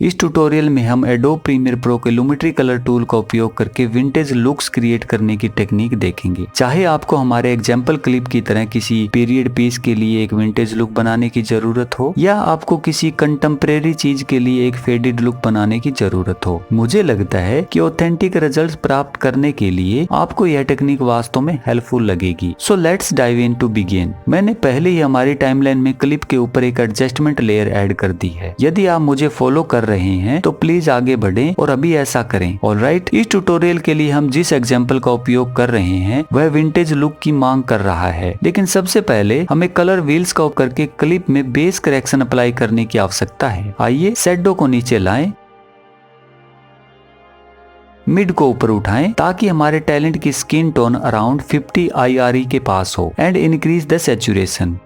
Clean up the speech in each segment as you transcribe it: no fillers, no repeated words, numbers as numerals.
इस ट्यूटोरियल में हम एडोब प्रीमियर प्रो के लुमेट्री कलर टूल का उपयोग करके विंटेज लुक्स क्रिएट करने की टेक्निक देखेंगे। चाहे आपको हमारे एग्जाम्पल क्लिप की तरह किसी पीरियड पीस के लिए एक विंटेज लुक बनाने की जरूरत हो या आपको किसी कंटेम्परेरी चीज के लिए एक फेडेड लुक बनाने की जरूरत हो, मुझे लगता है कि ऑथेंटिक रिजल्ट प्राप्त करने के लिए आपको यह टेक्निक वास्तव में हेल्पफुल लगेगी। So let's dive in to begin. मैंने पहले ही हमारी टाइमलाइन में क्लिप के ऊपर एक एडजस्टमेंट लेयर ऐड कर दी है। यदि आप मुझे फॉलो कर रहे हैं तो प्लीज आगे बढ़ें और अभी ऐसा करें। ऑलराइट, इस ट्यूटोरियल के लिए हम जिस एग्जांपल का उपयोग कर रहे हैं वह विंटेज लुक की मांग कर रहा है, लेकिन सबसे पहले हमें कलर व्हील्स का उपयोग करके क्लिप में बेस करेक्शन अप्लाई करने की आवश्यकता है। आइए शैडो को नीचे लाएं, मिड को ऊपर उठाएं ताकि हमारे टैलेंट की स्किन टोन अराउंड 50 IRE के पास हो and increase the saturation.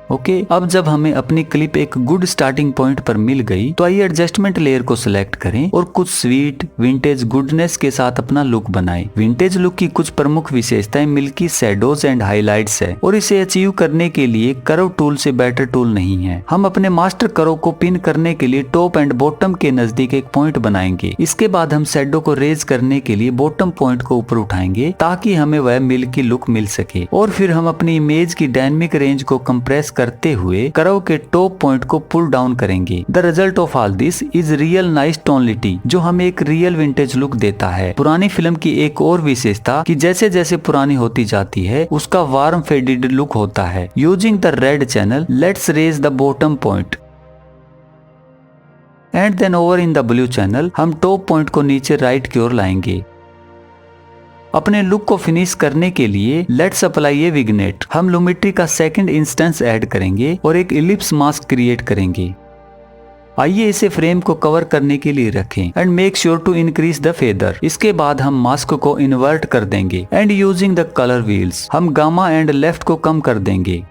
Okay, अब जब हमें अपनी क्लिप एक गुड स्टार्टिंग पॉइंट पर मिल गई तो आइए एडजस्टमेंट लेयर को सिलेक्ट करें और कुछ स्वीट विंटेज गुडनेस के साथ अपना लुक बनाएं। विंटेज लुक की कुछ प्रमुख विशेषताएं मिल्की शैडोज एंड हाइलाइट्स है और इसे अचीव करने के लिए कर्व टूल से बेटर टूल नहीं है। हम अपने मास्टर कर्व को पिन करने के लिए टॉप एंड बॉटम के नजदीक एक पॉइंट बनाएंगे। इसके बाद हम शैडो को रेज करने के लिए बॉटम पॉइंट को ऊपर उठाएंगे ताकि हमें वह मिल्की लुक मिल सके, और फिर हम अपनी इमेज की डायनेमिक रेंज को कंप्रेस करते हुए कर्व के टॉप पॉइंट को पुल डाउन करेंगे। The result of all this is real nice tonality, जो हमें एक रियल विंटेज लुक देता है। पुरानी फिल्म की एक और विशेषता कि जैसे जैसे पुरानी होती जाती है उसका वार्म फेडेड लुक होता है। Using the red channel, let's raise the bottom point and then over in the blue channel हम टॉप पॉइंट को नीचे राइट की ओर लाएंगे। अपने लुक को फिनिश करने के लिए लेट्स अप्लाई ए विग्नेट। हम लुमेट्री का सेकंड इंस्टेंस ऐड करेंगे और एक इलिप्स मास्क क्रिएट करेंगे। आइए इसे फ्रेम को कवर करने के लिए रखें and make sure to increase the feather. इसके बाद हम मास्क को इन्वर्ट कर देंगे and using the colour wheels हम गामा एंड लेफ्ट को कम कर देंगे।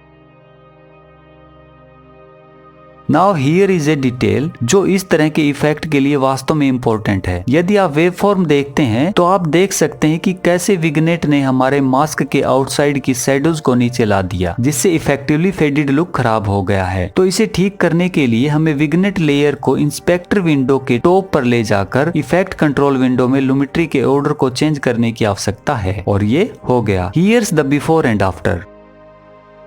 Now here is a detail जो इस तरह के इफेक्ट के लिए वास्तव में इम्पोर्टेंट है। यदि आप वेव फॉर्म देखते हैं तो आप देख सकते हैं कि कैसे विग्नेट ने हमारे मास्क के आउटसाइड की शैडोज को नीचे ला दिया, जिससे इफेक्टिवली फेडेड लुक खराब हो गया है। तो इसे ठीक करने के लिए हमें विग्नेट लेयर को इंस्पेक्टर विंडो के टॉप पर ले जाकर इफेक्ट कंट्रोल विंडो में लुमेट्री के ऑर्डर को चेंज करने की आवश्यकता है, और ये हो गया। Here's the before and after.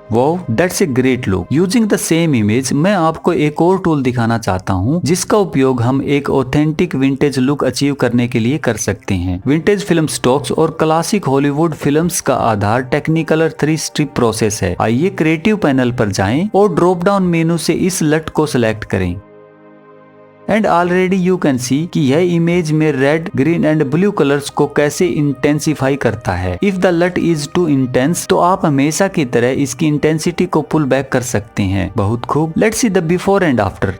Wow, that's a great look. Using the same image मैं आपको एक और टूल दिखाना चाहता हूँ जिसका उपयोग हम एक ऑथेंटिक विंटेज लुक अचीव करने के लिए कर सकते हैं। विंटेज फिल्म स्टॉक्स और क्लासिक हॉलीवुड फिल्म्स का आधार टेक्निकलर 3 स्टेप प्रोसेस है। आइए क्रिएटिव पैनल पर जाएं और ड्रॉप डाउन मेनू से इस लट को सिलेक्ट करें and already you can see कि यह इमेज में red, green and blue colours को कैसे इंटेंसिफाई करता है। If the LUT is too intense तो आप हमेशा की तरह इसकी इंटेंसिटी को पुल बैक कर सकते हैं। बहुत खूब, let's see the before and after.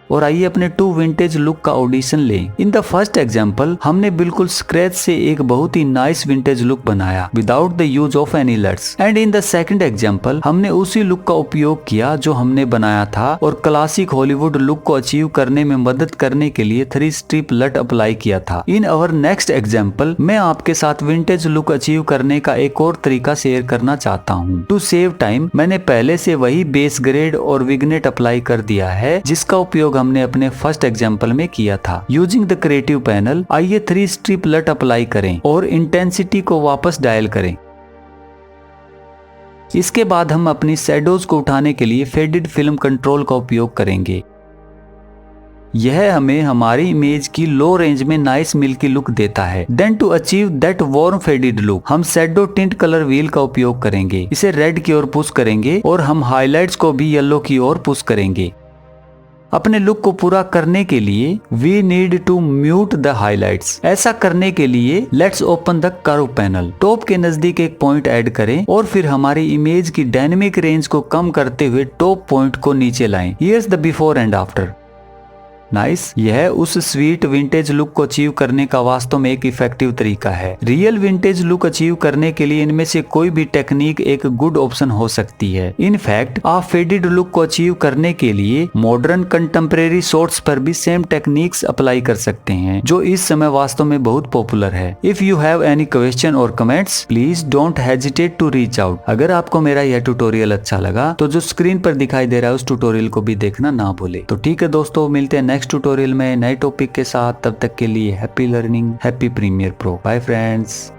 और आइए अपने टू विंटेज लुक का ऑडिशन लें। इन द फर्स्ट एग्जांपल हमने बिल्कुल स्क्रैच से एक बहुत ही नाइस विंटेज लुक बनाया without the use of any LUTs, and in the second example हमने उसी लुक का उपयोग किया जो हमने बनाया था और क्लासिक हॉलीवुड लुक को अचीव करने में मदद करने के लिए 3 स्ट्रिप लट अप्लाई किया था। इन अवर नेक्स्ट एग्जाम्पल मैं आपके साथ विंटेज लुक अचीव करने का एक और तरीका शेयर करना चाहता हूँ। टू सेव टाइम मैंने पहले से वही बेस ग्रेड और विग्नेट अप्लाई कर दिया है जिसका उपयोग हमने अपने फर्स्ट एग्जांपल में किया था। यूजिंग द क्रिएटिव पैनल आइए 3 स्ट्रिप लट अप्लाई करें और इंटेंसिटी को वापस डायल करें। इसके बाद हम अपनी शैडोज को उठाने के लिए फेडेड फिल्म कंट्रोल का उपयोग करेंगे। यह हमें हमारी इमेज की लो रेंज में नाइस मिल्की लुक देता है। Then to achieve that warm faded look हम शैडो टिंट कलर व्हील का उपयोग करेंगे। इसे रेड की ओर पुश करेंगे और हम हाइलाइट्स को भी येलो की ओर पुश करेंगे। अपने लुक को पूरा करने के लिए we need to mute the highlights. ऐसा करने के लिए let's open the curve panel. Top के नजदीक एक पॉइंट ऐड करें और फिर हमारी इमेज की डायनेमिक रेंज को कम करते हुए टॉप पॉइंट को नीचे लाएं। Here's the before and after. Nice, यह उस स्वीट विंटेज लुक को अचीव करने का वास्तव में एक इफेक्टिव तरीका है। रियल विंटेज लुक अचीव करने के लिए इनमें से कोई भी टेक्निक एक गुड ऑप्शन हो सकती है। इनफैक्ट आप फेडेड लुक को अचीव करने के लिए मॉडर्न कंटेम्परेरी शॉर्ट्स पर भी सेम टेक्निक्स अप्लाई कर सकते हैं, जो इस समय वास्तव में बहुत पॉपुलर है। If you have any question और comments, please don't hesitate to reach out. अगर आपको मेरा यह ट्यूटोरियल अच्छा लगा तो जो स्क्रीन पर दिखाई दे रहा है उस ट्यूटोरियल को भी देखना ना भूले। तो ठीक है दोस्तों, मिलते हैं नेक्स्ट ट्यूटोरियल में नए टॉपिक के साथ। तब तक के लिए happy learning, happy Premiere Pro. Bye friends.